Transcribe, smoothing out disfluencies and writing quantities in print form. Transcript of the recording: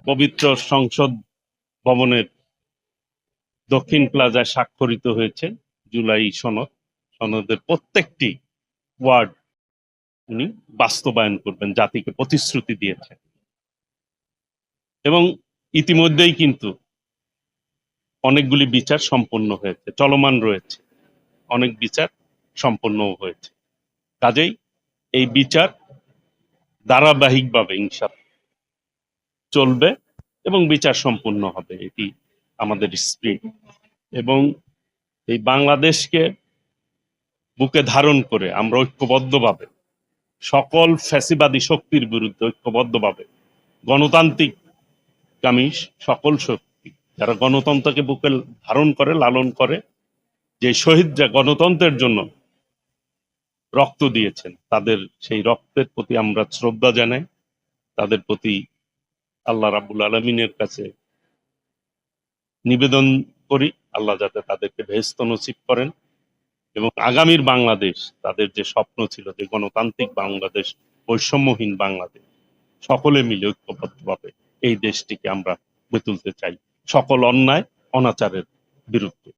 পবিত্র সংসদ ভবনের দক্ষিণ প্লাজায় স্বাক্ষরিত হয়েছে জুলাই সনদ। সনদের প্রত্যেকটি ওয়ার্ড উনি বাস্তবায়ন করবেন, জাতিকে প্রতিশ্রুতি দিয়েছেন। এবং ইতিমধ্যেই কিন্তু অনেকগুলি বিচার সম্পন্ন হয়েছে, চলমান রয়েছে, অনেক বিচার সম্পন্নও হয়েছে। কাজেই এই বিচার ধারাবাহিকভাবে ইনশাআল্লাহ চলবে এবং বিচার সম্পূর্ণ হবে, এটি আমাদের স্পিরিট। এবং এই বাংলাদেশকে বুকে ধারণ করে আমরা ঐক্যবদ্ধভাবে সকল ফ্যাসিবাদী শক্তির বিরুদ্ধে ঐক্যবদ্ধভাবে গণতান্ত্রিকগামী সকল শক্তি যারা গণতন্ত্রকে বুকে ধারণ করে, লালন করে, যে শহীদরা গণতন্ত্রের জন্য রক্ত দিয়েছেন, তাদের সেই রক্তের প্রতি আমরা শ্রদ্ধা জানাই। তাদের প্রতি আল্লাহ রাব্বুল আলামিনের কাছে নিবেদন করি, আল্লাহ যাতে তাদেরকে বেহেশত নসিব করেন এবং আগামীর বাংলাদেশ, তাদের যে স্বপ্ন ছিল যে গণতান্ত্রিক বাংলাদেশ, বৈষম্যহীন বাংলাদেশ, সকলে মিলে ঐক্যবদ্ধভাবে এই দেশটিকে আমরা গড়ে তুলতে চাই সকল অন্যায় অনাচারের বিরুদ্ধে।